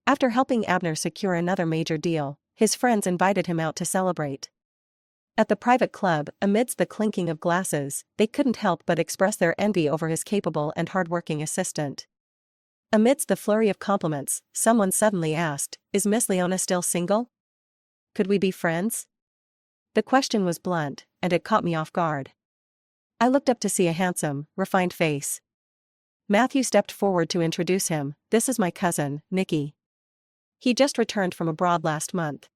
After helping Abner secure another major deal, his friends invited him out to celebrate. At the private club, amidst the clinking of glasses, they couldn't help but express their envy over his capable and hardworking assistant. Amidst the flurry of compliments, someone suddenly asked, "Is Miss Leona still single? Could we be friends?" The question was blunt, and it caught me off guard. I looked up to see a handsome, refined face. Matthew stepped forward to introduce him. "This is my cousin, Nicky. He just returned from abroad last month."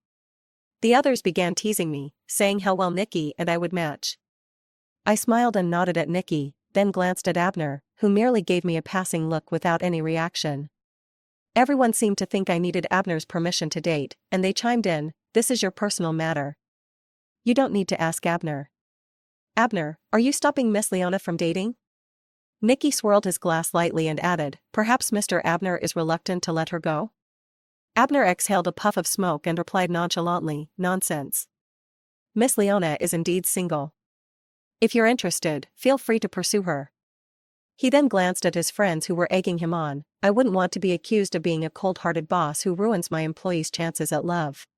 The others began teasing me, saying how well Nicky and I would match. I smiled and nodded at Nicky, then glanced at Abner, who merely gave me a passing look without any reaction. Everyone seemed to think I needed Abner's permission to date, and they chimed in, "This is your personal matter. You don't need to ask Abner." "Abner, are you stopping Miss Leona from dating?" Nicky swirled his glass lightly and added, "Perhaps Mr. Abner is reluctant to let her go?" Abner exhaled a puff of smoke and replied nonchalantly, "Nonsense. Miss Leona is indeed single. If you're interested, feel free to pursue her." He then glanced at his friends who were egging him on. I wouldn't want to be accused of being a cold-hearted boss who ruins my employees' chances at love.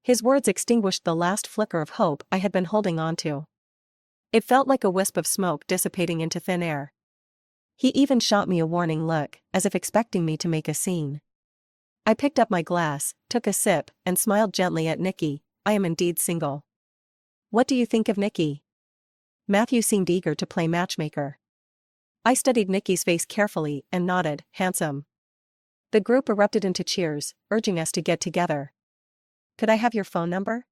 His words extinguished the last flicker of hope I had been holding on to. It felt like a wisp of smoke dissipating into thin air. He even shot me a warning look, as if expecting me to make a scene. I picked up my glass, took a sip, and smiled gently at Nicky. "I am indeed single. What do you think of Nicky?" Matthew seemed eager to play matchmaker. I studied Nicky's face carefully and nodded, "Handsome." The group erupted into cheers, urging us to get together. "Could I have your phone number?"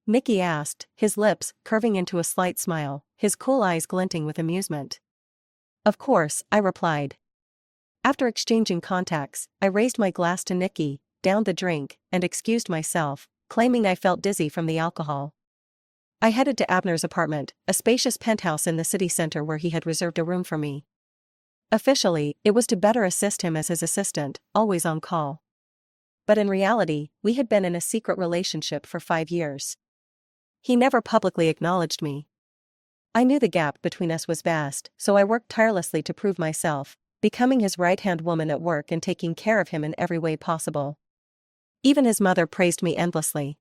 Nicky asked, his lips curving into a slight smile, his cool eyes glinting with amusement. "Of course," I replied. After exchanging contacts, I raised my glass to Nicky, downed the drink, and excused myself, claiming I felt dizzy from the alcohol. I headed to Abner's apartment, a spacious penthouse in the city center where he had reserved a room for me. Officially, it was to better assist him as his assistant, always on call. But in reality, we had been in a secret relationship for 5 years. He never publicly acknowledged me. I knew the gap between us was vast, so I worked tirelessly to prove myself, becoming his right-hand woman at work and taking care of him in every way possible. Even his mother praised me endlessly.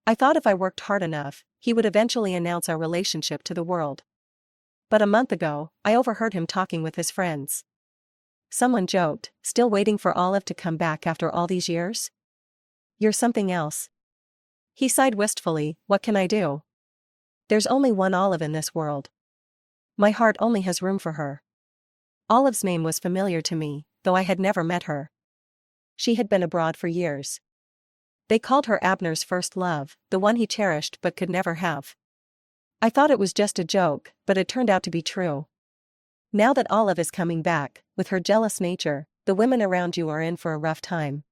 I thought if I worked hard enough, he would eventually announce our relationship to the world. But a month ago, I overheard him talking with his friends. Someone joked, "Still waiting for Olive to come back after all these years? You're something else." He sighed wistfully, "What can I do? There's only one Olive in this world. My heart only has room for her." Olive's name was familiar to me, though I had never met her. She had been abroad for years. They called her Abner's first love, the one he cherished but could never have. I thought it was just a joke, but it turned out to be true. Now that Olive is coming back, with her jealous nature, the women around you are in for a rough time.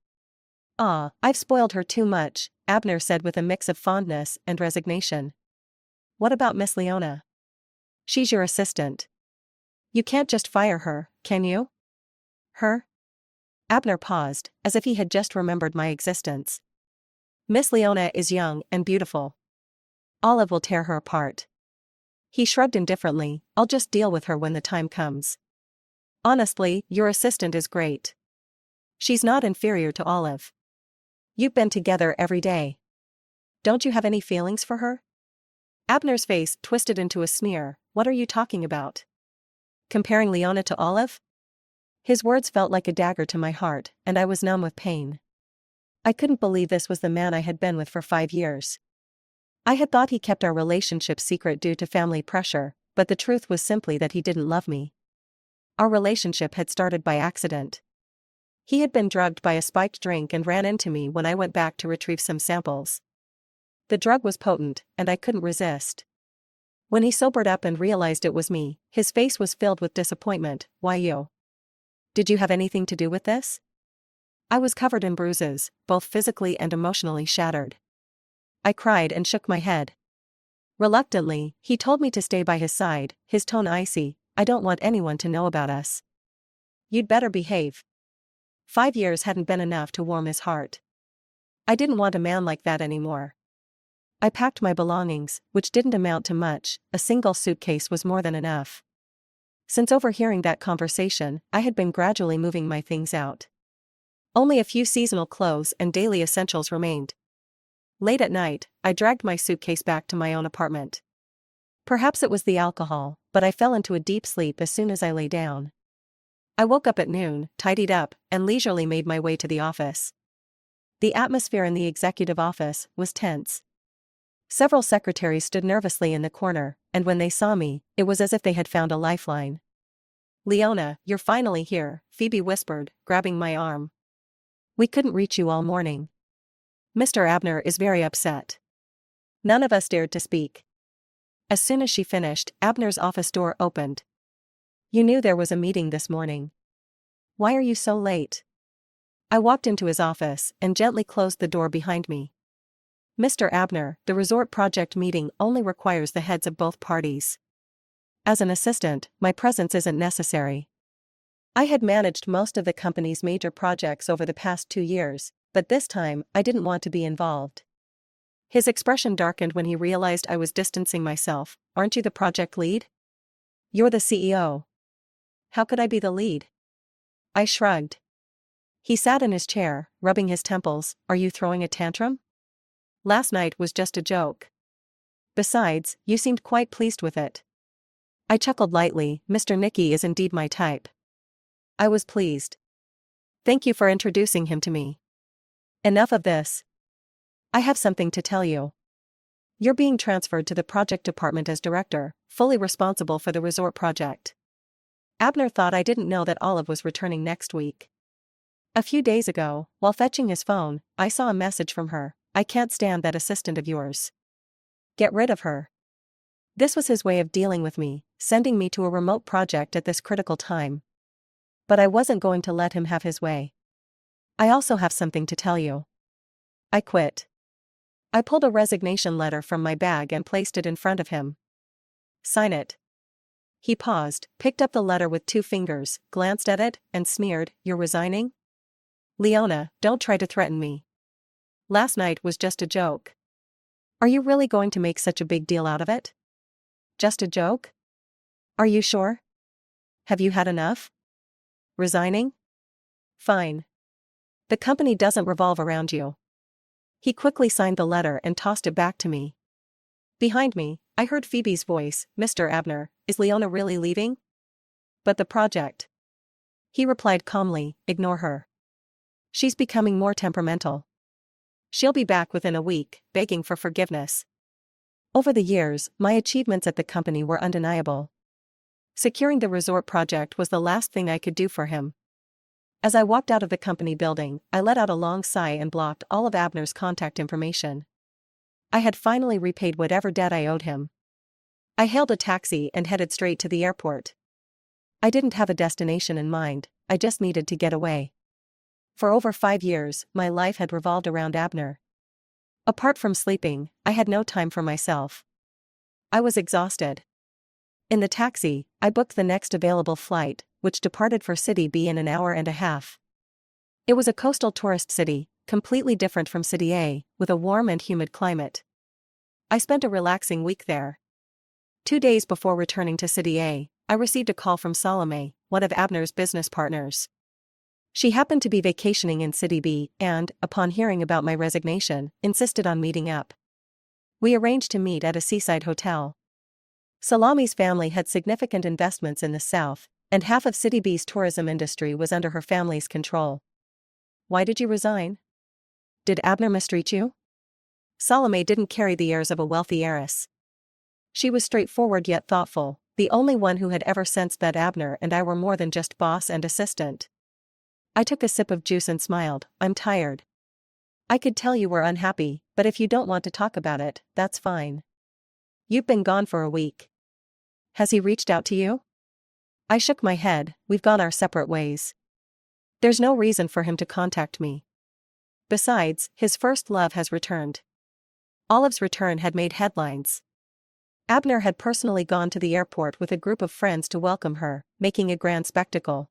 "Ah, I've spoiled her too much," Abner said with a mix of fondness and resignation. "What about Miss Leona? She's your assistant. You can't just fire her, can you?" "Her?" Abner paused, as if he had just remembered my existence. "Miss Leona is young and beautiful. Olive will tear her apart." He shrugged indifferently, "I'll just deal with her when the time comes. Honestly, your assistant is great. She's not inferior to Olive. You've been together every day. Don't you have any feelings for her?" Abner's face twisted into a sneer. "What are you talking about? Comparing Leona to Olive?" His words felt like a dagger to my heart, and I was numb with pain. I couldn't believe this was the man I had been with for 5 years. I had thought he kept our relationship secret due to family pressure, but the truth was simply that he didn't love me. Our relationship had started by accident. He had been drugged by a spiked drink and ran into me when I went back to retrieve some samples. The drug was potent, and I couldn't resist. When he sobered up and realized it was me, his face was filled with disappointment. "Why you? Did you have anything to do with this?" I was covered in bruises, both physically and emotionally shattered. I cried and shook my head. Reluctantly, he told me to stay by his side, his tone icy. "I don't want anyone to know about us. You'd better behave." 5 years hadn't been enough to warm his heart. I didn't want a man like that anymore. I packed my belongings, which didn't amount to much. A single suitcase was more than enough. Since overhearing that conversation, I had been gradually moving my things out. Only a few seasonal clothes and daily essentials remained. Late at night, I dragged my suitcase back to my own apartment. Perhaps it was the alcohol, but I fell into a deep sleep as soon as I lay down. I woke up at noon, tidied up, and leisurely made my way to the office. The atmosphere in the executive office was tense. Several secretaries stood nervously in the corner, and when they saw me, it was as if they had found a lifeline. "Leona, you're finally here," Phoebe whispered, grabbing my arm. "We couldn't reach you all morning. Mr. Abner is very upset." None of us dared to speak. As soon as she finished, Abner's office door opened. "You knew there was a meeting this morning. Why are you so late?" I walked into his office and gently closed the door behind me. "Mr. Abner, the resort project meeting only requires the heads of both parties. As an assistant, my presence isn't necessary. I had managed most of the company's major projects over the past 2 years, but this time I didn't want to be involved." His expression darkened when he realized I was distancing myself. "Aren't you the project lead? You're the CEO. How could I be the lead?" I shrugged. He sat in his chair, rubbing his temples. "Are you throwing a tantrum? Last night was just a joke. Besides, you seemed quite pleased with it." I chuckled lightly. "Mr. Nicky is indeed my type." I was pleased. "Thank you for introducing him to me. Enough of this. I have something to tell you. You're being transferred to the project department as director, fully responsible for the resort project." Abner thought I didn't know that Olive was returning next week. A few days ago, while fetching his phone, I saw a message from her. "I can't stand that assistant of yours. Get rid of her." This was his way of dealing with me, sending me to a remote project at this critical time. But I wasn't going to let him have his way. "I also have something to tell you. I quit." I pulled a resignation letter from my bag and placed it in front of him. "Sign it." He paused, picked up the letter with 2 fingers, glanced at it, and sneered, "You're resigning? Leona, don't try to threaten me. Last night was just a joke. Are you really going to make such a big deal out of it? Just a joke? Are you sure? Have you had enough? Resigning? Fine. The company doesn't revolve around you." He quickly signed the letter and tossed it back to me. Behind me, I heard Phoebe's voice. "Mr. Abner, is Leona really leaving?" "But the project." He replied calmly, "Ignore her. She's becoming more temperamental. She'll be back within a week, begging for forgiveness." Over the years, my achievements at the company were undeniable. Securing the resort project was the last thing I could do for him. As I walked out of the company building, I let out a long sigh and blocked all of Abner's contact information. I had finally repaid whatever debt I owed him. I hailed a taxi and headed straight to the airport. I didn't have a destination in mind, I just needed to get away. For over 5 years, my life had revolved around Abner. Apart from sleeping, I had no time for myself. I was exhausted. In the taxi, I booked the next available flight, which departed for City B in an hour and a half. It was a coastal tourist city, completely different from City A, with a warm and humid climate. I spent a relaxing week there. 2 days before returning to City A, I received a call from Salome, one of Abner's business partners. She happened to be vacationing in City B and, upon hearing about my resignation, insisted on meeting up. We arranged to meet at a seaside hotel. Salome's family had significant investments in the South, and half of City B's tourism industry was under her family's control. "Why did you resign? Did Abner mistreat you?" Salome didn't carry the airs of a wealthy heiress. She was straightforward yet thoughtful, the only one who had ever sensed that Abner and I were more than just boss and assistant. I took a sip of juice and smiled. "I'm tired. I could tell you were unhappy, but if you don't want to talk about it, that's fine. You've been gone for a week. Has he reached out to you?" I shook my head. "We've gone our separate ways. There's no reason for him to contact me. Besides, his first love has returned." Olive's return had made headlines. Abner had personally gone to the airport with a group of friends to welcome her, making a grand spectacle.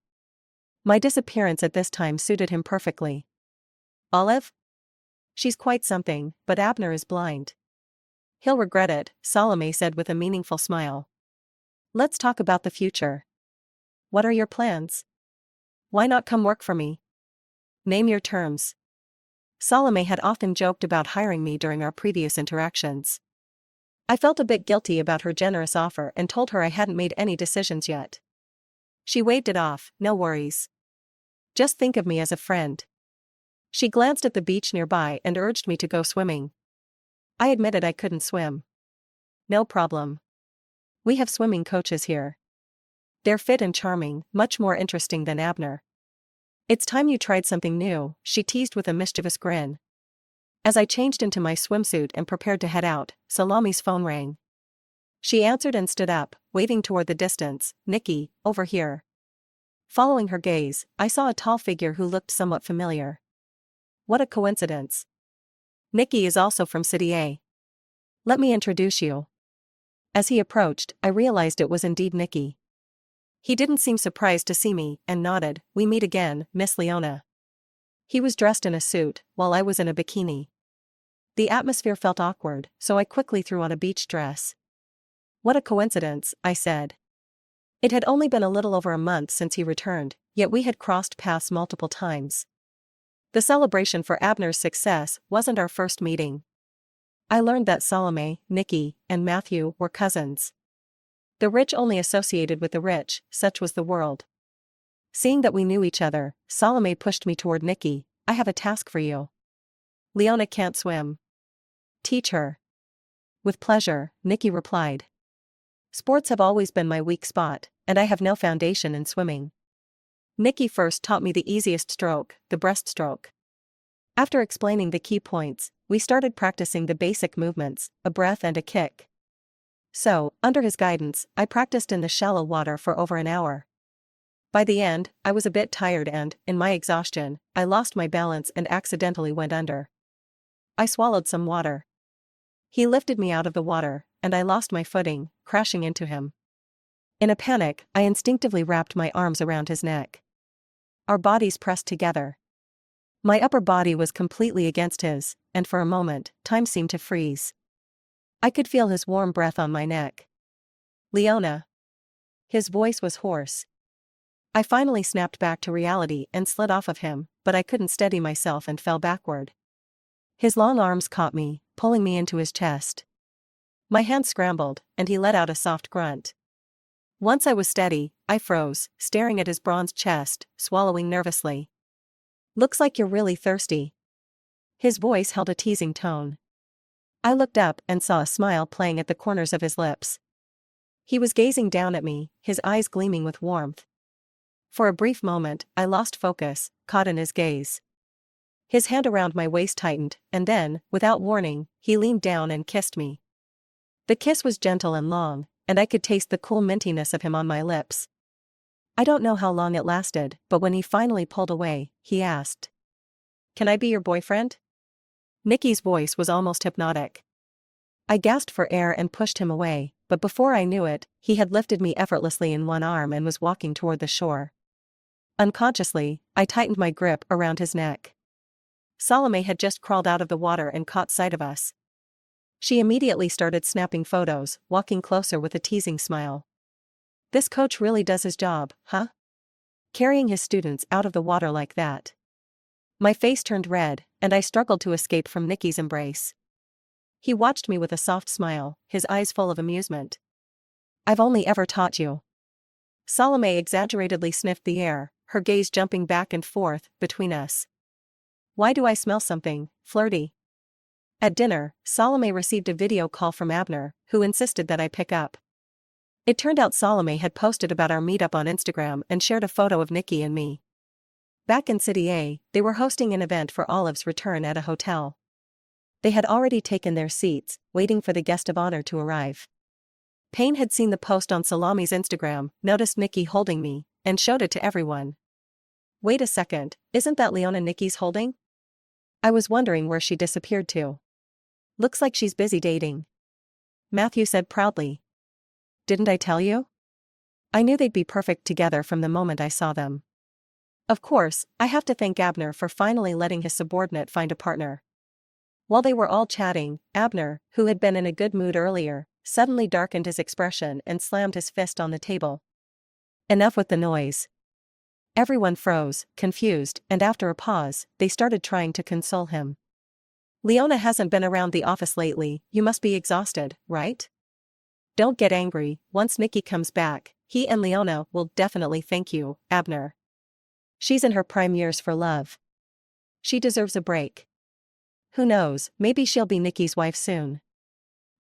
My disappearance at this time suited him perfectly. "Olive? She's quite something, but Abner is blind. He'll regret it," Salome said with a meaningful smile. "Let's talk about the future. What are your plans? Why not come work for me?" Name your terms. Salome had often joked about hiring me during our previous interactions. I felt a bit guilty about her generous offer and told her I hadn't made any decisions yet. She waved it off, no worries. Just think of me as a friend. She glanced at the beach nearby and urged me to go swimming. I admitted I couldn't swim. No problem. We have swimming coaches here. They're fit and charming, much more interesting than Abner. It's time you tried something new, she teased with a mischievous grin. As I changed into my swimsuit and prepared to head out, Salome's phone rang. She answered and stood up, waving toward the distance. Nikki, over here. Following her gaze, I saw a tall figure who looked somewhat familiar. What a coincidence. Nikki is also from City A. Let me introduce you. As he approached, I realized it was indeed Nikki. He didn't seem surprised to see me, and nodded. We meet again, Miss Leona. He was dressed in a suit, while I was in a bikini. The atmosphere felt awkward, so I quickly threw on a beach dress. What a coincidence, I said. It had only been a little over a month since he returned, yet we had crossed paths multiple times. The celebration for Abner's success wasn't our first meeting. I learned that Salome, Nikki, and Matthew were cousins. The rich only associated with the rich, such was the world. Seeing that we knew each other, Salome pushed me toward Nikki. I have a task for you. Leona can't swim. Teach her. With pleasure, Nikki replied. Sports have always been my weak spot, and I have no foundation in swimming. Nikki first taught me the easiest stroke, the breaststroke. After explaining the key points, we started practicing the basic movements, a breath and a kick. So, under his guidance, I practiced in the shallow water for over an hour. By the end, I was a bit tired and, in my exhaustion, I lost my balance and accidentally went under. I swallowed some water. He lifted me out of the water, and I lost my footing, crashing into him. In a panic, I instinctively wrapped my arms around his neck. Our bodies pressed together. My upper body was completely against his, and for a moment, time seemed to freeze. I could feel his warm breath on my neck. Leona. His voice was hoarse. I finally snapped back to reality and slid off of him, but I couldn't steady myself and fell backward. His long arms caught me, pulling me into his chest. My hands scrambled, and he let out a soft grunt. Once I was steady, I froze, staring at his bronzed chest, swallowing nervously. Looks like you're really thirsty. His voice held a teasing tone. I looked up and saw a smile playing at the corners of his lips. He was gazing down at me, his eyes gleaming with warmth. For a brief moment, I lost focus, caught in his gaze. His hand around my waist tightened, and then, without warning, he leaned down and kissed me. The kiss was gentle and long, and I could taste the cool mintiness of him on my lips. I don't know how long it lasted, but when he finally pulled away, he asked, "Can I be your boyfriend?" Nikki's voice was almost hypnotic. I gasped for air and pushed him away, but before I knew it, he had lifted me effortlessly in one arm and was walking toward the shore. Unconsciously, I tightened my grip around his neck. Salome had just crawled out of the water and caught sight of us. She immediately started snapping photos, walking closer with a teasing smile. This coach really does his job, huh? Carrying his students out of the water like that. My face turned red, and I struggled to escape from Nikki's embrace. He watched me with a soft smile, his eyes full of amusement. I've only ever taught you. Salome exaggeratedly sniffed the air, her gaze jumping back and forth between us. Why do I smell something flirty? At dinner, Salome received a video call from Abner, who insisted that I pick up. It turned out Salome had posted about our meetup on Instagram and shared a photo of Nikki and me. Back in City A, they were hosting an event for Olive's return at a hotel. They had already taken their seats, waiting for the guest of honor to arrive. Payne had seen the post on Salome's Instagram, noticed Nikki holding me, and showed it to everyone. Wait a second, isn't that Leona Nikki's holding? I was wondering where she disappeared to. Looks like she's busy dating. Matthew said proudly. Didn't I tell you? I knew they'd be perfect together from the moment I saw them. Of course, I have to thank Abner for finally letting his subordinate find a partner. While they were all chatting, Abner, who had been in a good mood earlier, suddenly darkened his expression and slammed his fist on the table. Enough with the noise. Everyone froze, confused, and after a pause, they started trying to console him. Leona hasn't been around the office lately, you must be exhausted, right? Don't get angry, once Nikki comes back, he and Leona will definitely thank you, Abner. She's in her prime years for love. She deserves a break. Who knows, maybe she'll be Nikki's wife soon.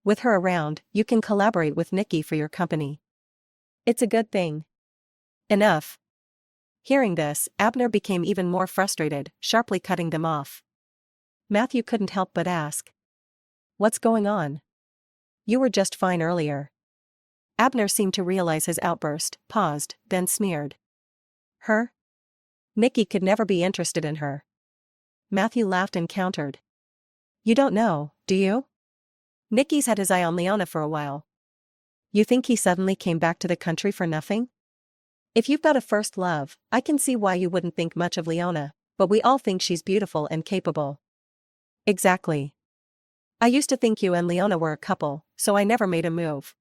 With her around, you can collaborate with Nikki for your company. It's a good thing. Enough. Hearing this, Abner became even more frustrated, sharply cutting them off. Matthew couldn't help but ask. What's going on? You were just fine earlier. Abner seemed to realize his outburst, paused, then sneered. Her? Nikki could never be interested in her. Matthew laughed and countered. You don't know, do you? Nikki's had his eye on Leona for a while. You think he suddenly came back to the country for nothing? If you've got a first love, I can see why you wouldn't think much of Leona, but we all think she's beautiful and capable. Exactly. I used to think you and Leona were a couple, so I never made a move.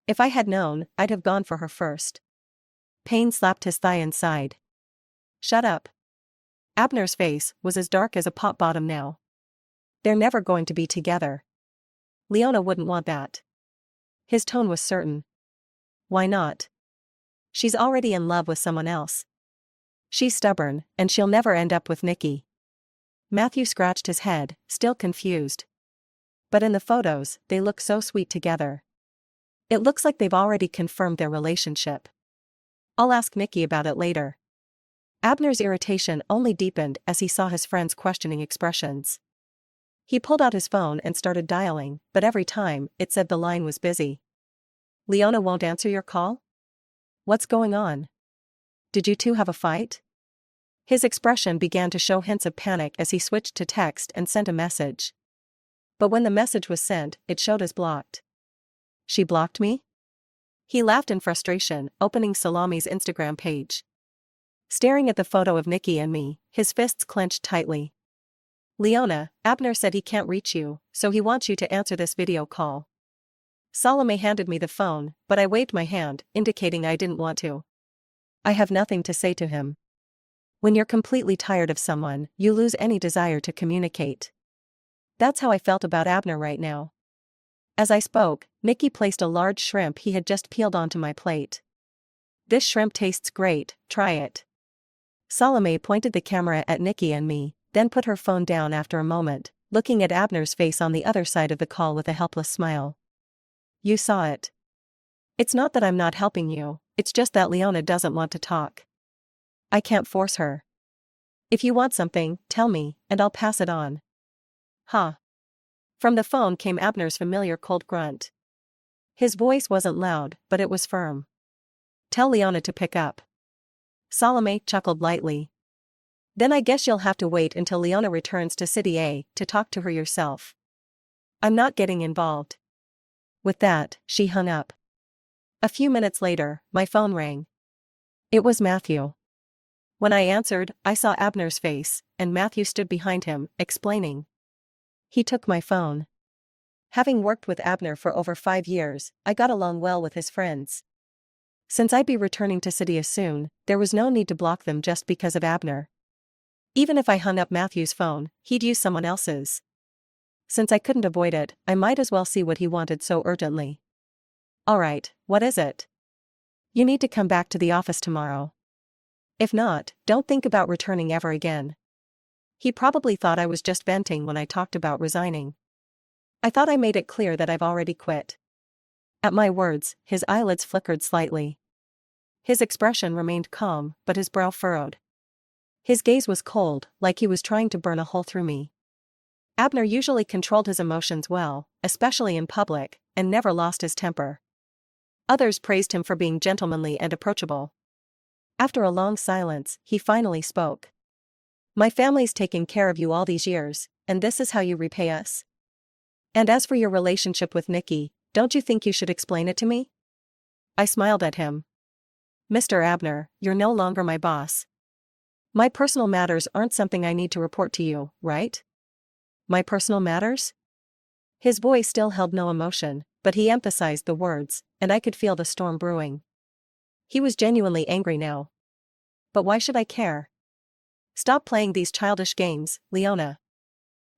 If I had known, I'd have gone for her first. Payne slapped his thigh and sighed. Shut up. Abner's face was as dark as a pot bottom now. They're never going to be together. Leona wouldn't want that. His tone was certain. Why not? She's already in love with someone else. She's stubborn, and she'll never end up with Nikki. Matthew scratched his head, still confused. But in the photos, they look so sweet together. It looks like they've already confirmed their relationship. I'll ask Nikki about it later. Abner's irritation only deepened as he saw his friend's questioning expressions. He pulled out his phone and started dialing, but every time, it said the line was busy. Leona won't answer your call? What's going on? Did you two have a fight? His expression began to show hints of panic as he switched to text and sent a message. But when the message was sent, it showed as blocked. She blocked me? He laughed in frustration, opening Salami's Instagram page. Staring at the photo of Nikki and me, his fists clenched tightly. Leona, Abner said he can't reach you, so he wants you to answer this video call. Salome handed me the phone, but I waved my hand, indicating I didn't want to. I have nothing to say to him. When you're completely tired of someone, you lose any desire to communicate. That's how I felt about Abner right now. As I spoke, Nikki placed a large shrimp he had just peeled onto my plate. This shrimp tastes great, try it. Salome pointed the camera at Nikki and me, then put her phone down after a moment, looking at Abner's face on the other side of the call with a helpless smile. You saw it. It's not that I'm not helping you, it's just that Leona doesn't want to talk. I can't force her. If you want something, tell me, and I'll pass it on. Huh. From the phone came Abner's familiar cold grunt. His voice wasn't loud, but it was firm. Tell Leona to pick up. Salome chuckled lightly. Then I guess you'll have to wait until Leona returns to City A to talk to her yourself. I'm not getting involved. With that, she hung up. A few minutes later, my phone rang. It was Matthew. When I answered, I saw Abner's face, and Matthew stood behind him, explaining. He took my phone. Having worked with Abner for over 5 years, I got along well with his friends. Since I'd be returning to City soon, there was no need to block them just because of Abner. Even if I hung up Matthew's phone, he'd use someone else's. Since I couldn't avoid it, I might as well see what he wanted so urgently. Alright, what is it? You need to come back to the office tomorrow. If not, don't think about returning ever again. He probably thought I was just venting when I talked about resigning. I thought I made it clear that I've already quit. At my words, his eyelids flickered slightly. His expression remained calm, but his brow furrowed. His gaze was cold, like he was trying to burn a hole through me. Abner usually controlled his emotions well, especially in public, and never lost his temper. Others praised him for being gentlemanly and approachable. After a long silence, he finally spoke. My family's taken care of you all these years, and this is how you repay us? And as for your relationship with Nikki, don't you think you should explain it to me? I smiled at him. Mr. Abner, you're no longer my boss. My personal matters aren't something I need to report to you, right? My personal matters? His voice still held no emotion, but he emphasized the words, and I could feel the storm brewing. He was genuinely angry now. But why should I care? Stop playing these childish games, Leona.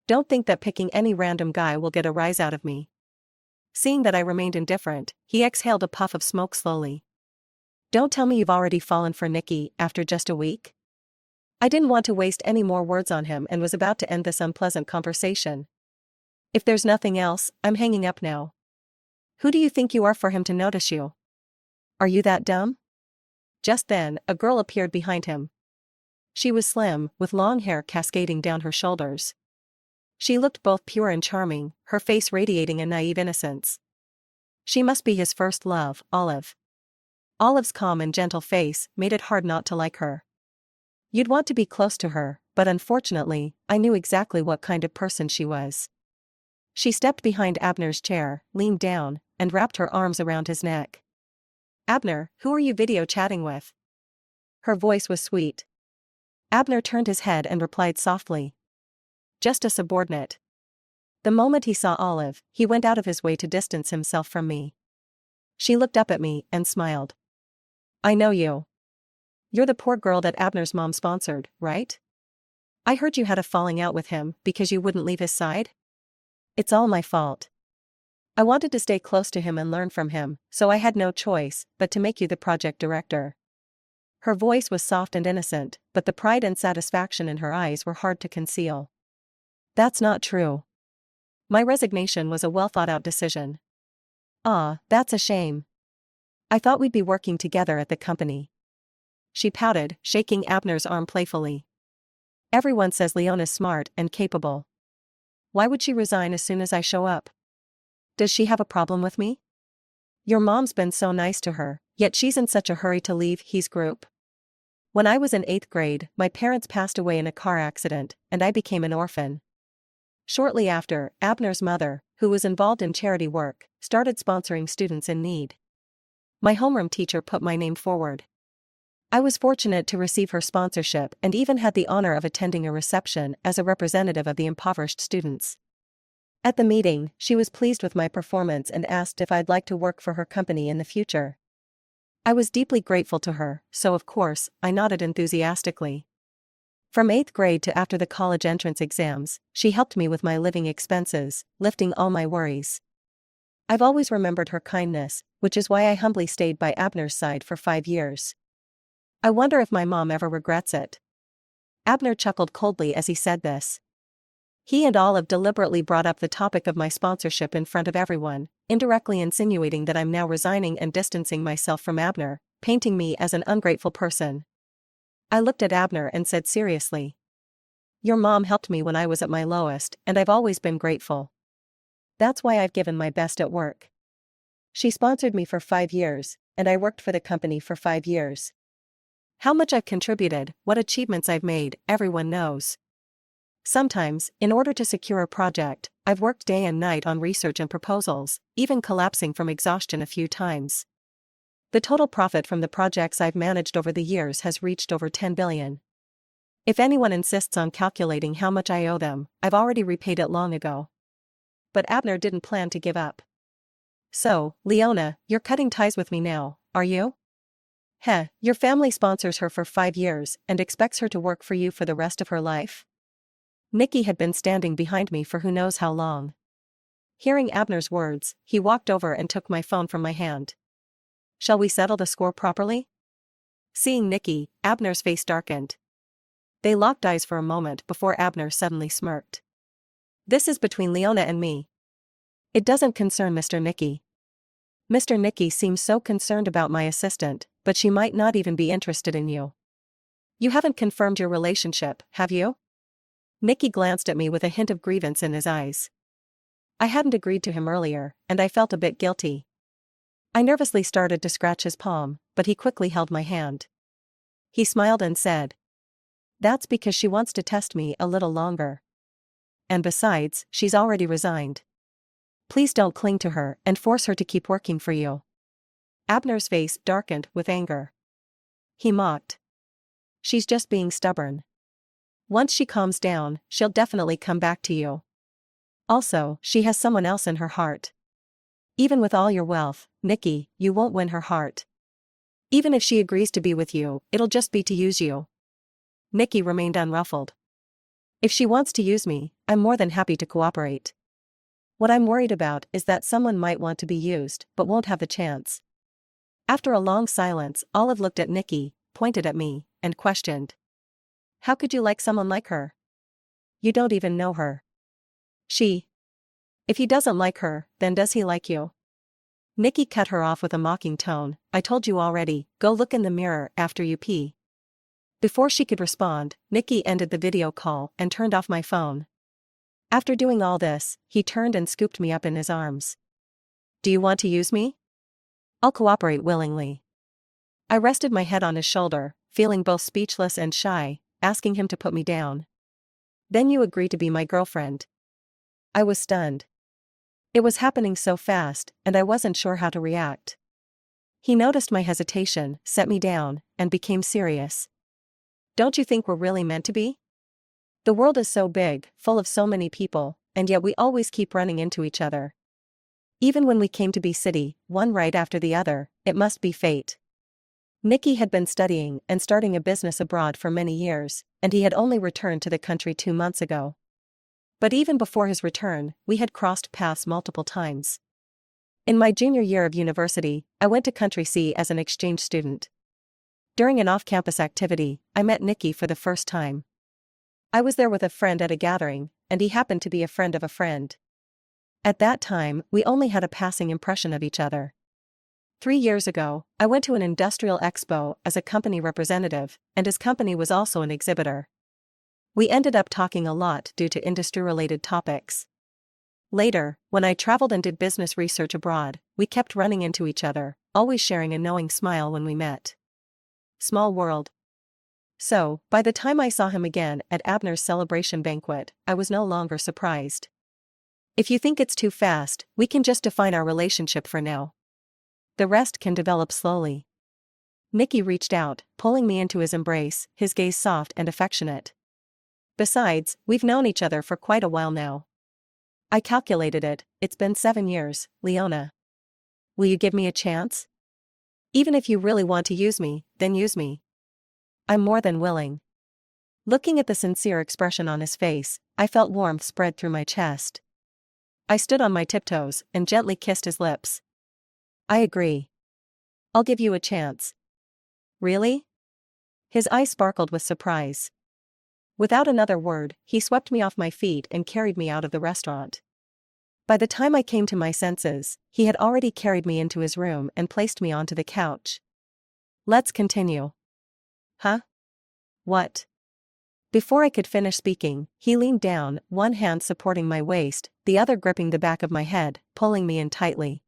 Don't think that picking any random guy will get a rise out of me. Seeing that I remained indifferent, he exhaled a puff of smoke slowly. Don't tell me you've already fallen for Nikki after just a week? I didn't want to waste any more words on him and was about to end this unpleasant conversation. If there's nothing else, I'm hanging up now. Who do you think you are for him to notice you? Are you that dumb? Just then, a girl appeared behind him. She was slim, with long hair cascading down her shoulders. She looked both pure and charming, her face radiating a naive innocence. She must be his first love, Olive. Olive's calm and gentle face made it hard not to like her. You'd want to be close to her, but unfortunately, I knew exactly what kind of person she was. She stepped behind Abner's chair, leaned down, and wrapped her arms around his neck. Abner, who are you video chatting with? Her voice was sweet. Abner turned his head and replied softly. Just a subordinate. The moment he saw Olive, he went out of his way to distance himself from me. She looked up at me and smiled. I know you. You're the poor girl that Abner's mom sponsored, right? I heard you had a falling out with him because you wouldn't leave his side? It's all my fault. I wanted to stay close to him and learn from him, so I had no choice but to make you the project director. Her voice was soft and innocent, but the pride and satisfaction in her eyes were hard to conceal. That's not true. My resignation was a well-thought-out decision. Ah, that's a shame. I thought we'd be working together at the company. She pouted, shaking Abner's arm playfully. Everyone says Leona's smart and capable. Why would she resign as soon as I show up? Does she have a problem with me? Your mom's been so nice to her, yet she's in such a hurry to leave his group. When I was in 8th grade, my parents passed away in a car accident, and I became an orphan. Shortly after, Abner's mother, who was involved in charity work, started sponsoring students in need. My homeroom teacher put my name forward. I was fortunate to receive her sponsorship and even had the honor of attending a reception as a representative of the impoverished students. At the meeting, she was pleased with my performance and asked if I'd like to work for her company in the future. I was deeply grateful to her, so of course, I nodded enthusiastically. From 8th grade to after the college entrance exams, she helped me with my living expenses, lifting all my worries. I've always remembered her kindness, which is why I humbly stayed by Abner's side for 5 years. I wonder if my mom ever regrets it. Abner chuckled coldly as he said this. He and Olive deliberately brought up the topic of my sponsorship in front of everyone, indirectly insinuating that I'm now resigning and distancing myself from Abner, painting me as an ungrateful person. I looked at Abner and said seriously. Your mom helped me when I was at my lowest, and I've always been grateful. That's why I've given my best at work. She sponsored me for 5 years, and I worked for the company for 5 years. How much I've contributed, what achievements I've made, everyone knows. Sometimes, in order to secure a project, I've worked day and night on research and proposals, even collapsing from exhaustion a few times. The total profit from the projects I've managed over the years has reached over 10 billion. If anyone insists on calculating how much I owe them, I've already repaid it long ago. But Abner didn't plan to give up. So, Leona, you're cutting ties with me now, are you? Heh, your family sponsors her for 5 years and expects her to work for you for the rest of her life? Nikki had been standing behind me for who knows how long. Hearing Abner's words, he walked over and took my phone from my hand. Shall we settle the score properly? Seeing Nikki, Abner's face darkened. They locked eyes for a moment before Abner suddenly smirked. This is between Leona and me. It doesn't concern Mr. Nicky. Mr. Nicky seems so concerned about my assistant, but she might not even be interested in you. You haven't confirmed your relationship, have you? Nicky glanced at me with a hint of grievance in his eyes. I hadn't agreed to him earlier, and I felt a bit guilty. I nervously started to scratch his palm, but he quickly held my hand. He smiled and said, "That's because she wants to test me a little longer. And besides, she's already resigned. Please don't cling to her and force her to keep working for you." Abner's face darkened with anger. He mocked. "She's just being stubborn. Once she calms down, she'll definitely come back to you. Also, she has someone else in her heart. Even with all your wealth, Nicky, you won't win her heart." Even if she agrees to be with you, it'll just be to use you. Nikki remained unruffled. If she wants to use me, I'm more than happy to cooperate. What I'm worried about is that someone might want to be used but won't have the chance. After a long silence, Olive looked at Nikki, pointed at me, and questioned. How could you like someone like her? You don't even know her. If he doesn't like her, then does he like you? Nikki cut her off with a mocking tone. I told you already, go look in the mirror after you pee. Before she could respond, Nikki ended the video call and turned off my phone. After doing all this, he turned and scooped me up in his arms. Do you want to use me? I'll cooperate willingly. I rested my head on his shoulder, feeling both speechless and shy, asking him to put me down. Then you agree to be my girlfriend. I was stunned. It was happening so fast, and I wasn't sure how to react. He noticed my hesitation, set me down, and became serious. Don't you think we're really meant to be? The world is so big, full of so many people, and yet we always keep running into each other. Even when we came to be city, one right after the other, it must be fate. Nikki had been studying and starting a business abroad for many years, and he had only returned to the country 2 months ago. But even before his return, we had crossed paths multiple times. In my junior year of university, I went to Country C as an exchange student. During an off-campus activity, I met Nikki for the first time. I was there with a friend at a gathering, and he happened to be a friend of a friend. At that time, we only had a passing impression of each other. 3 years ago, I went to an industrial expo as a company representative, and his company was also an exhibitor. We ended up talking a lot due to industry-related topics. Later, when I traveled and did business research abroad, we kept running into each other, always sharing a knowing smile when we met. Small world. So, by the time I saw him again at Abner's celebration banquet, I was no longer surprised. If you think it's too fast, we can just define our relationship for now. The rest can develop slowly. Nikki reached out, pulling me into his embrace, his gaze soft and affectionate. Besides, we've known each other for quite a while now. I calculated it, it's been 7 years, Leona. Will you give me a chance? Even if you really want to use me, then use me. I'm more than willing. Looking at the sincere expression on his face, I felt warmth spread through my chest. I stood on my tiptoes and gently kissed his lips. I agree. I'll give you a chance. Really? His eyes sparkled with surprise. Without another word, he swept me off my feet and carried me out of the restaurant. By the time I came to my senses, he had already carried me into his room and placed me onto the couch. Let's continue. Huh? What? Before I could finish speaking, he leaned down, one hand supporting my waist, the other gripping the back of my head, pulling me in tightly.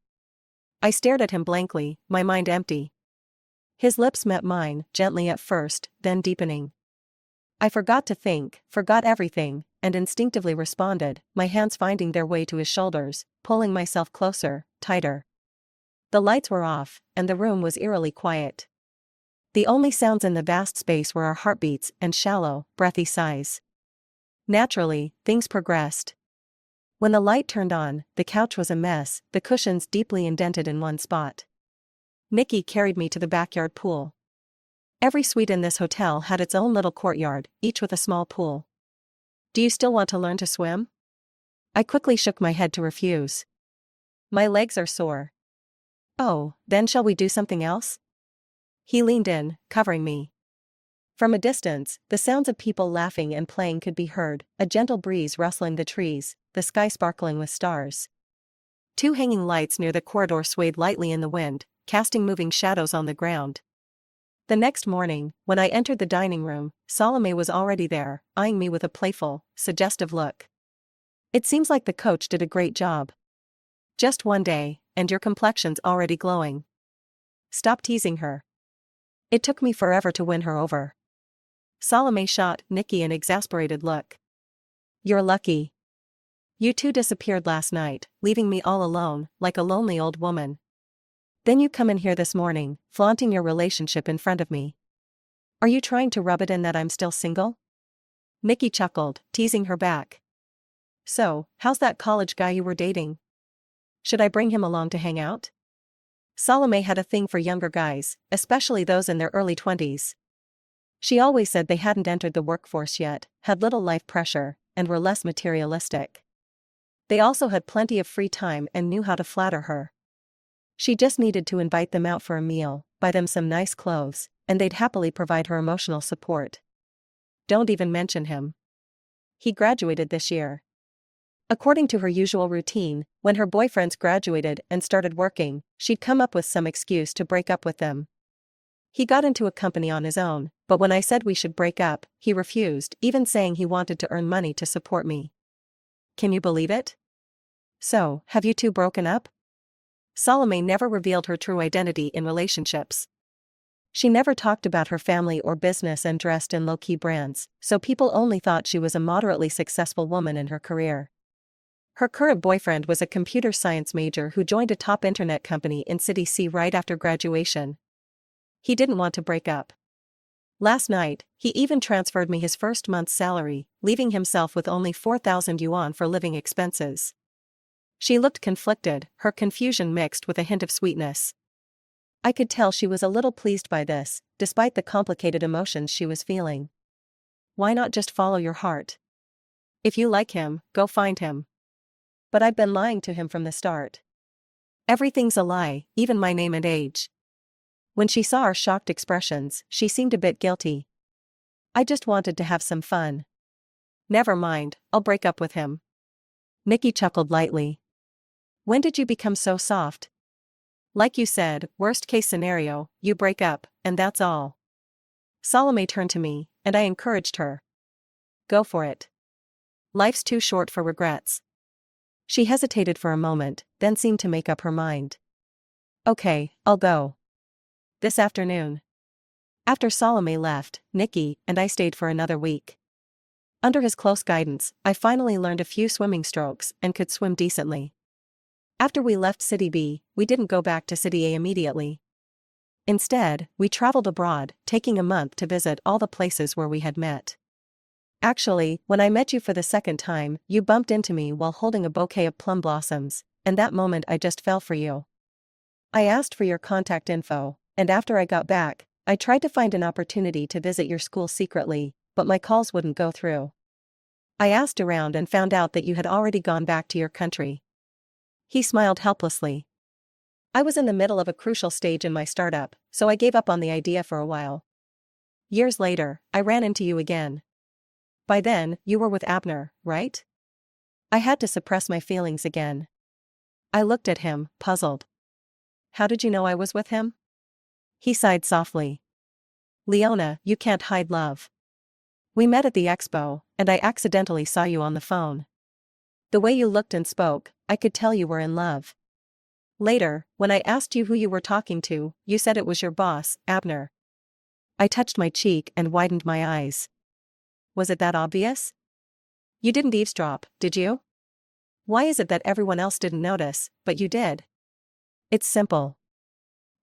I stared at him blankly, my mind empty. His lips met mine, gently at first, then deepening. I forgot to think, forgot everything, and instinctively responded, my hands finding their way to his shoulders, pulling myself closer, tighter. The lights were off, and the room was eerily quiet. The only sounds in the vast space were our heartbeats and shallow, breathy sighs. Naturally, things progressed. When the light turned on, the couch was a mess, the cushions deeply indented in one spot. Nikki carried me to the backyard pool. Every suite in this hotel had its own little courtyard, each with a small pool. Do you still want to learn to swim? I quickly shook my head to refuse. My legs are sore. Oh, then shall we do something else? He leaned in, covering me. From a distance, the sounds of people laughing and playing could be heard, a gentle breeze rustling the trees, the sky sparkling with stars. 2 hanging lights near the corridor swayed lightly in the wind, casting moving shadows on the ground. The next morning, when I entered the dining room, Salome was already there, eyeing me with a playful, suggestive look. It seems like the coach did a great job. Just one day, and your complexion's already glowing. Stop teasing her. It took me forever to win her over. Salome shot Nikki an exasperated look. You're lucky. You two disappeared last night, leaving me all alone, like a lonely old woman. Then you come in here this morning, flaunting your relationship in front of me. Are you trying to rub it in that I'm still single? Nikki chuckled, teasing her back. So, how's that college guy you were dating? Should I bring him along to hang out? Salome had a thing for younger guys, especially those in their early 20s. She always said they hadn't entered the workforce yet, had little life pressure, and were less materialistic. They also had plenty of free time and knew how to flatter her. She just needed to invite them out for a meal, buy them some nice clothes, and they'd happily provide her emotional support. Don't even mention him. He graduated this year. According to her usual routine, when her boyfriends graduated and started working, she'd come up with some excuse to break up with them. He got into a company on his own, but when I said we should break up, he refused, even saying he wanted to earn money to support me. Can you believe it? So, have you two broken up? Salome never revealed her true identity in relationships. She never talked about her family or business and dressed in low-key brands, so people only thought she was a moderately successful woman in her career. Her current boyfriend was a computer science major who joined a top internet company in City C right after graduation. He didn't want to break up. Last night, he even transferred me his first month's salary, leaving himself with only 4,000 yuan for living expenses. She looked conflicted, her confusion mixed with a hint of sweetness. I could tell she was a little pleased by this, despite the complicated emotions she was feeling. Why not just follow your heart? If you like him, go find him. But I've been lying to him from the start. Everything's a lie, even my name and age. When she saw our shocked expressions, she seemed a bit guilty. I just wanted to have some fun. Never mind, I'll break up with him. Nikki chuckled lightly. When did you become so soft? Like you said, worst case scenario, you break up, and that's all. Salome turned to me, and I encouraged her. Go for it. Life's too short for regrets. She hesitated for a moment, then seemed to make up her mind. Okay, I'll go. This afternoon. After Salome left, Nikki and I stayed for another week. Under his close guidance, I finally learned a few swimming strokes and could swim decently. After we left City B, we didn't go back to City A immediately. Instead, we traveled abroad, taking a month to visit all the places where we had met. Actually, when I met you for the second time, you bumped into me while holding a bouquet of plum blossoms, and that moment I just fell for you. I asked for your contact info, and after I got back, I tried to find an opportunity to visit your school secretly, but my calls wouldn't go through. I asked around and found out that you had already gone back to your country. He smiled helplessly. I was in the middle of a crucial stage in my startup, so I gave up on the idea for a while. Years later, I ran into you again. By then, you were with Abner, right? I had to suppress my feelings again. I looked at him, puzzled. How did you know I was with him? He sighed softly. Leona, you can't hide love. We met at the expo, and I accidentally saw you on the phone. The way you looked and spoke, I could tell you were in love. Later, when I asked you who you were talking to, you said it was your boss, Abner. I touched my cheek and widened my eyes. Was it that obvious? You didn't eavesdrop, did you? Why is it that everyone else didn't notice, but you did? It's simple.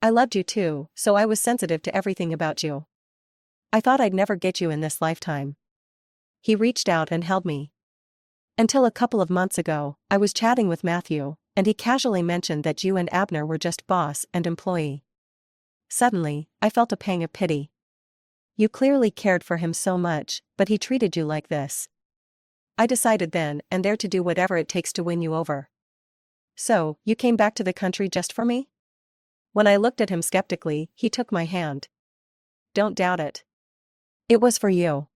I loved you too, so I was sensitive to everything about you. I thought I'd never get you in this lifetime. He reached out and held me. Until a couple of months ago, I was chatting with Matthew, and he casually mentioned that you and Abner were just boss and employee. Suddenly, I felt a pang of pity. You clearly cared for him so much, but he treated you like this. I decided then and there to do whatever it takes to win you over. So, you came back to the country just for me? When I looked at him skeptically, he took my hand. Don't doubt it. It was for you.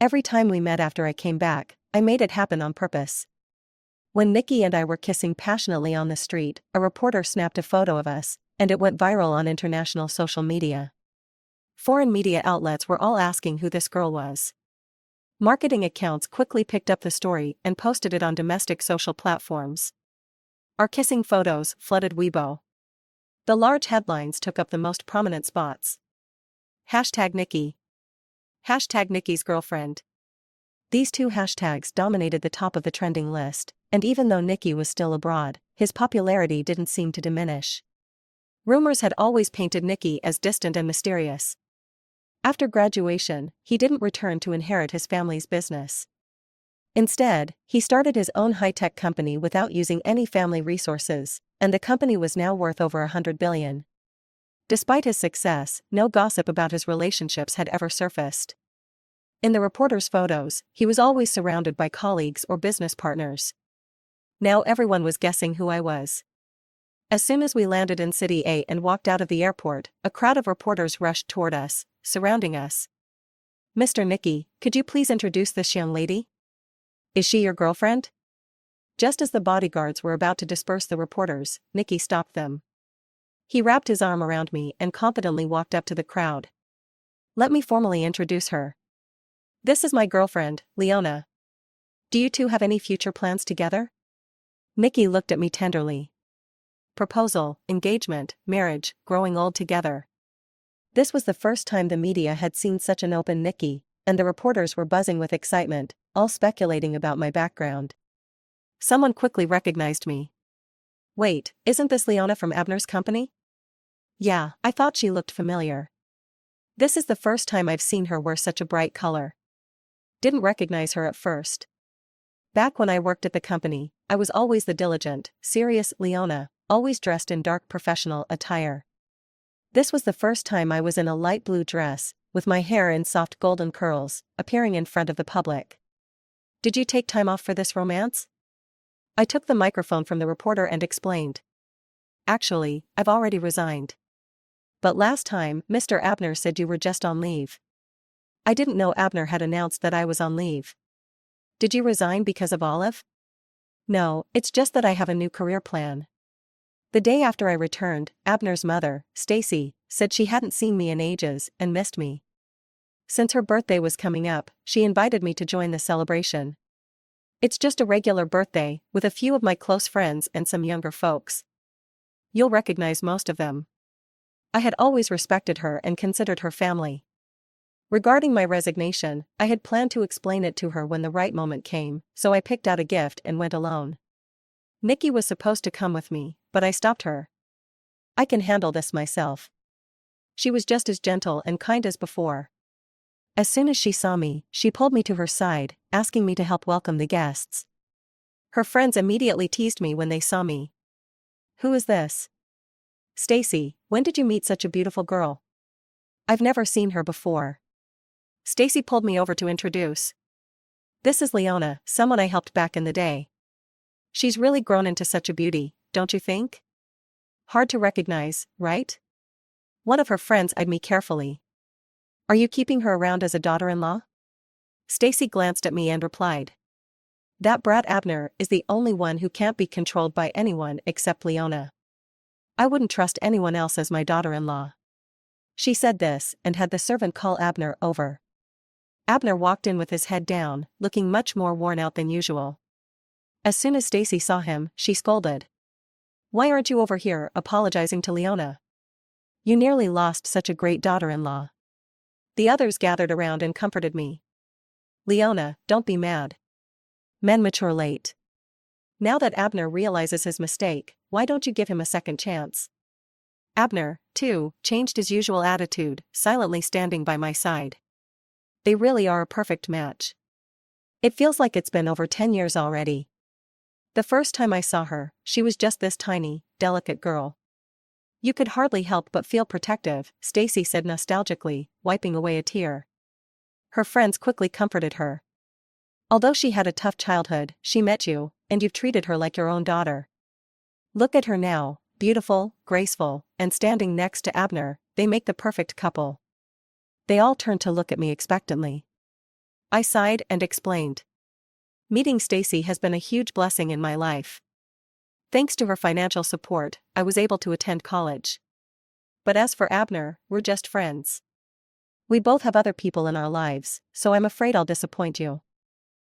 Every time we met after I came back, I made it happen on purpose. When Nikki and I were kissing passionately on the street, a reporter snapped a photo of us, and it went viral on international social media. Foreign media outlets were all asking who this girl was. Marketing accounts quickly picked up the story and posted it on domestic social platforms. Our kissing photos flooded Weibo. The large headlines took up the most prominent spots. #Nikki. #Nikki's girlfriend. These two hashtags dominated the top of the trending list, and even though Nikki was still abroad, his popularity didn't seem to diminish. Rumors had always painted Nikki as distant and mysterious. After graduation, he didn't return to inherit his family's business. Instead, he started his own high-tech company without using any family resources, and the company was now worth over $100 billion. Despite his success, no gossip about his relationships had ever surfaced. In the reporter's photos, he was always surrounded by colleagues or business partners. Now everyone was guessing who I was. As soon as we landed in City A and walked out of the airport, a crowd of reporters rushed toward us, surrounding us. "Mr. Nicky, could you please introduce this young lady? Is she your girlfriend?" Just as the bodyguards were about to disperse the reporters, Nicky stopped them. He wrapped his arm around me and confidently walked up to the crowd. "Let me formally introduce her. This is my girlfriend, Leona. Do you two have any future plans together?" Nicky looked at me tenderly. Proposal, engagement, marriage, growing old together. This was the first time the media had seen such an open Nicky, and the reporters were buzzing with excitement, all speculating about my background. Someone quickly recognized me. "Wait, isn't this Leona from Abner's company?" "Yeah, I thought she looked familiar. This is the first time I've seen her wear such a bright color. Didn't recognize her at first. Back when I worked at the company, I was always the diligent, serious Leona, always dressed in dark professional attire. This was the first time I was in a light blue dress, with my hair in soft golden curls, appearing in front of the public. Did you take time off for this romance?" I took the microphone from the reporter and explained. "Actually, I've already resigned. But last time, Mr. Abner said you were just on leave." I didn't know Abner had announced that I was on leave. "Did you resign because of Olive?" "No, it's just that I have a new career plan." The day after I returned, Abner's mother, Stacy, said she hadn't seen me in ages and missed me. Since her birthday was coming up, she invited me to join the celebration. It's just a regular birthday, with a few of my close friends and some younger folks. You'll recognize most of them. I had always respected her and considered her family. Regarding my resignation, I had planned to explain it to her when the right moment came, so I picked out a gift and went alone. Nicky was supposed to come with me, but I stopped her. "I can handle this myself." She was just as gentle and kind as before. As soon as she saw me, she pulled me to her side, asking me to help welcome the guests. Her friends immediately teased me when they saw me. "Who is this?" "Stacy, when did you meet such a beautiful girl?" "I've never seen her before." Stacy pulled me over to introduce. "This is Leona, someone I helped back in the day. She's really grown into such a beauty, don't you think? Hard to recognize, right?" One of her friends eyed me carefully. "Are you keeping her around as a daughter-in-law?" Stacy glanced at me and replied. "That brat Abner is the only one who can't be controlled by anyone except Leona. I wouldn't trust anyone else as my daughter-in-law." She said this and had the servant call Abner over. Abner walked in with his head down, looking much more worn out than usual. As soon as Stacy saw him, she scolded. "Why aren't you over here apologizing to Leona? You nearly lost such a great daughter-in-law." The others gathered around and comforted me. "Leona, don't be mad. Men mature late. Now that Abner realizes his mistake, why don't you give him a second chance?" Abner, too, changed his usual attitude, silently standing by my side. They really are a perfect match. It feels like it's been over 10 years already. The first time I saw her, she was just this tiny, delicate girl. "You could hardly help but feel protective," Stacy said nostalgically, wiping away a tear. Her friends quickly comforted her. "Although she had a tough childhood, she met you, and you've treated her like your own daughter. Look at her now, beautiful, graceful, and standing next to Abner, they make the perfect couple." They all turned to look at me expectantly. I sighed and explained. Meeting Stacy has been a huge blessing in my life. Thanks to her financial support, I was able to attend college. But as for Abner, we're just friends. We both have other people in our lives, so I'm afraid I'll disappoint you."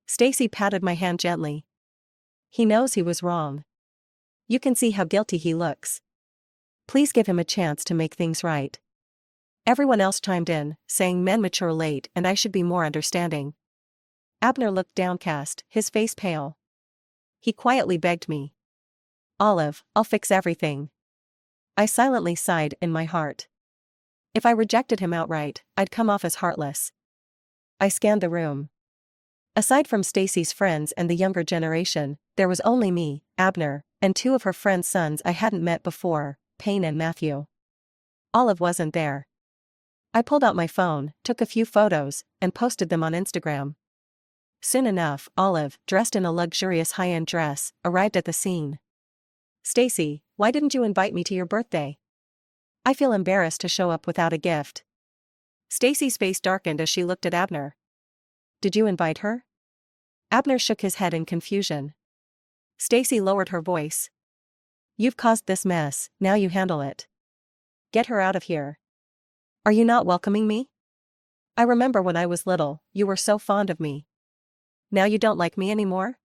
Stacy patted my hand gently. "He knows he was wrong. You can see how guilty he looks. Please give him a chance to make things right." Everyone else chimed in, saying men mature late and I should be more understanding. Abner looked downcast, his face pale. He quietly begged me. "Olive, I'll fix everything." I silently sighed in my heart. If I rejected him outright, I'd come off as heartless. I scanned the room. Aside from Stacy's friends and the younger generation, there was only me, Abner, and two of her friends' sons I hadn't met before, Payne and Matthew. Olive wasn't there. I pulled out my phone, took a few photos, and posted them on Instagram. Soon enough, Olive, dressed in a luxurious high-end dress, arrived at the scene. "Stacy, why didn't you invite me to your birthday? I feel embarrassed to show up without a gift." Stacy's face darkened as she looked at Abner. "Did you invite her?" Abner shook his head in confusion. Stacy lowered her voice. "You've caused this mess, now you handle it. Get her out of here. Are you not welcoming me? I remember when I was little, you were so fond of me. Now you don't like me anymore?"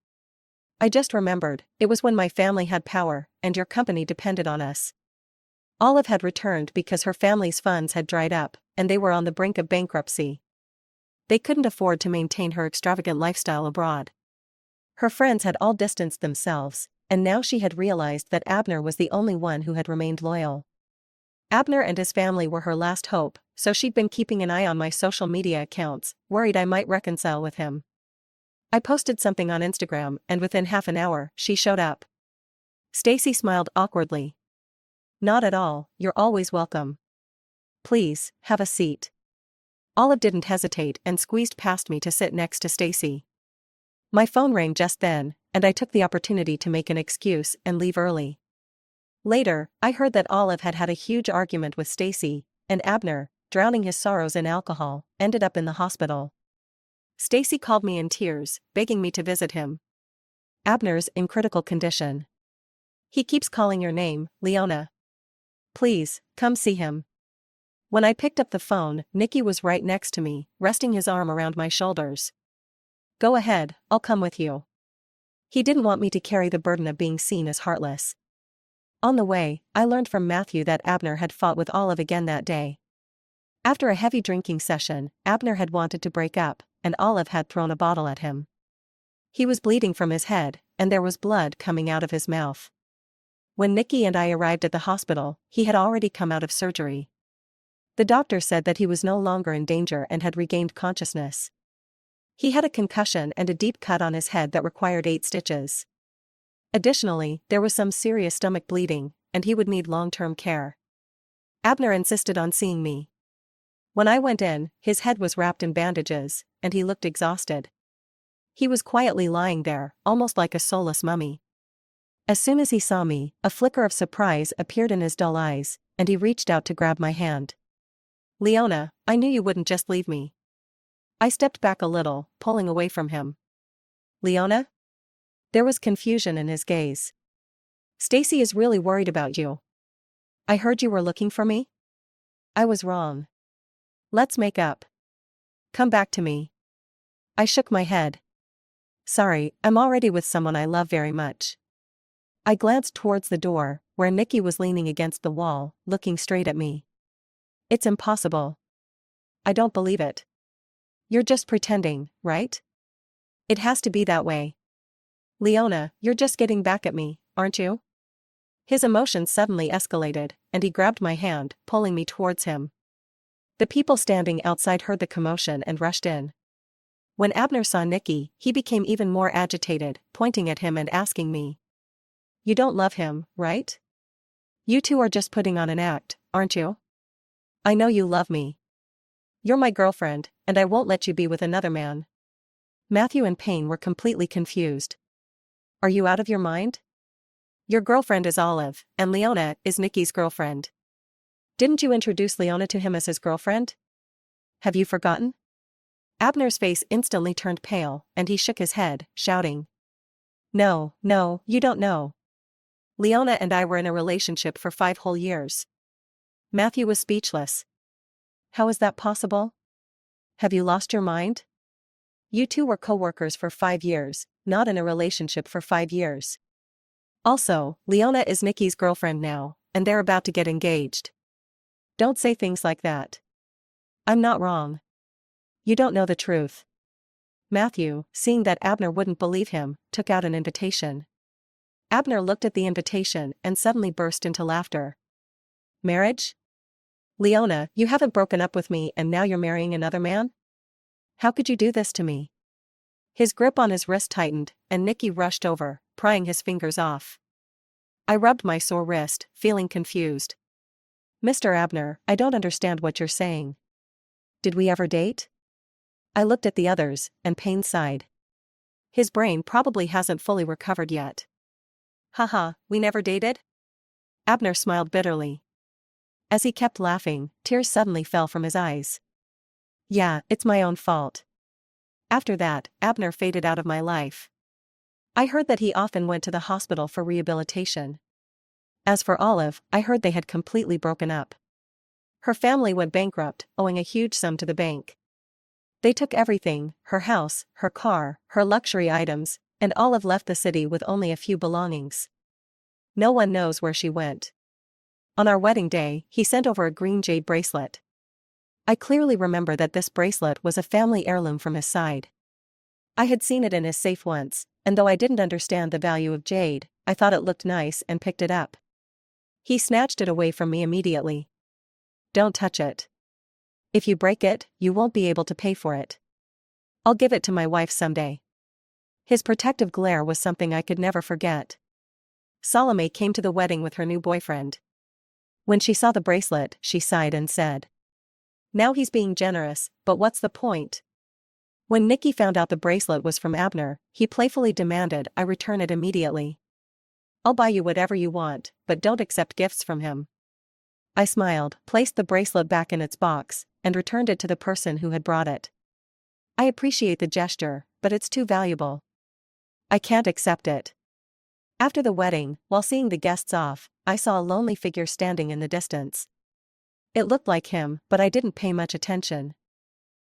"I just remembered, it was when my family had power, and your company depended on us." Olive had returned because her family's funds had dried up, and they were on the brink of bankruptcy. They couldn't afford to maintain her extravagant lifestyle abroad. Her friends had all distanced themselves, and now she had realized that Abner was the only one who had remained loyal. Abner and his family were her last hope, so she'd been keeping an eye on my social media accounts, worried I might reconcile with him. I posted something on Instagram, and within half an hour, she showed up. Stacy smiled awkwardly. "Not at all, you're always welcome. Please, have a seat." Olive didn't hesitate and squeezed past me to sit next to Stacy. My phone rang just then, and I took the opportunity to make an excuse and leave early. Later, I heard that Olive had had a huge argument with Stacy, and Abner, drowning his sorrows in alcohol, ended up in the hospital. Stacy called me in tears, begging me to visit him. "Abner's in critical condition. He keeps calling your name, Leona. Please, come see him." When I picked up the phone, Nicky was right next to me, resting his arm around my shoulders. "Go ahead, I'll come with you." He didn't want me to carry the burden of being seen as heartless. On the way, I learned from Matthew that Abner had fought with Olive again that day. After a heavy drinking session, Abner had wanted to break up, and Olive had thrown a bottle at him. He was bleeding from his head, and there was blood coming out of his mouth. When Nicky and I arrived at the hospital, he had already come out of surgery. The doctor said that he was no longer in danger and had regained consciousness. He had a concussion and a deep cut on his head that required 8 stitches. Additionally, there was some serious stomach bleeding, and he would need long-term care. Abner insisted on seeing me. When I went in, his head was wrapped in bandages, and he looked exhausted. He was quietly lying there, almost like a soulless mummy. As soon as he saw me, a flicker of surprise appeared in his dull eyes, and he reached out to grab my hand. "Leona, I knew you wouldn't just leave me." I stepped back a little, pulling away from him. "Leona?" There was confusion in his gaze. "Stacy is really worried about you. I heard you were looking for me?" "I was wrong. Let's make up. Come back to me." I shook my head. "Sorry, I'm already with someone I love very much." I glanced towards the door, where Nicky was leaning against the wall, looking straight at me. "It's impossible. I don't believe it. You're just pretending, right? It has to be that way. Leona, you're just getting back at me, aren't you?" His emotions suddenly escalated, and he grabbed my hand, pulling me towards him. The people standing outside heard the commotion and rushed in. When Abner saw Nicky, he became even more agitated, pointing at him and asking me, "You don't love him, right? You two are just putting on an act, aren't you? I know you love me. You're my girlfriend, and I won't let you be with another man." Matthew and Payne were completely confused. "Are you out of your mind? Your girlfriend is Olive, and Leona is Nicky's girlfriend. Didn't you introduce Leona to him as his girlfriend? Have you forgotten?" Abner's face instantly turned pale, and he shook his head, shouting, No, you don't know. Leona and I were in a relationship for 5 whole years." Matthew was speechless. "How is that possible? Have you lost your mind? You two were co-workers for 5 years, not in a relationship for 5 years. Also, Leona is Nicky's girlfriend now, and they're about to get engaged. Don't say things like that. I'm not wrong. You don't know the truth." Matthew, seeing that Abner wouldn't believe him, took out an invitation. Abner looked at the invitation and suddenly burst into laughter. "Marriage? Leona, you haven't broken up with me and now you're marrying another man? How could you do this to me?" His grip on his wrist tightened, and Nicky rushed over, prying his fingers off. I rubbed my sore wrist, feeling confused. Mr. Abner, I don't understand what you're saying. Did we ever date? I looked at the others, and Payne sighed. His brain probably hasn't fully recovered yet. Haha, we never dated? Abner smiled bitterly. As he kept laughing, tears suddenly fell from his eyes. Yeah, it's my own fault. After that, Abner faded out of my life. I heard that he often went to the hospital for rehabilitation. As for Olive, I heard they had completely broken up. Her family went bankrupt, owing a huge sum to the bank. They took everything, her house, her car, her luxury items, and Olive left the city with only a few belongings. No one knows where she went. On our wedding day, he sent over a green jade bracelet. I clearly remember that this bracelet was a family heirloom from his side. I had seen it in his safe once, and though I didn't understand the value of jade, I thought it looked nice and picked it up. He snatched it away from me immediately. Don't touch it. If you break it, you won't be able to pay for it. I'll give it to my wife someday. His protective glare was something I could never forget. Salome came to the wedding with her new boyfriend. When she saw the bracelet, she sighed and said, "Now he's being generous, but what's the point?" When Nicky found out the bracelet was from Abner, he playfully demanded I return it immediately. "I'll buy you whatever you want, but don't accept gifts from him." I smiled, placed the bracelet back in its box, and returned it to the person who had brought it. "I appreciate the gesture, but it's too valuable. I can't accept it." After the wedding, while seeing the guests off, I saw a lonely figure standing in the distance. It looked like him, but I didn't pay much attention.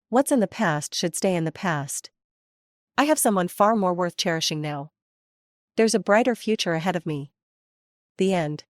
What's in the past should stay in the past. I have someone far more worth cherishing now. There's a brighter future ahead of me. The end.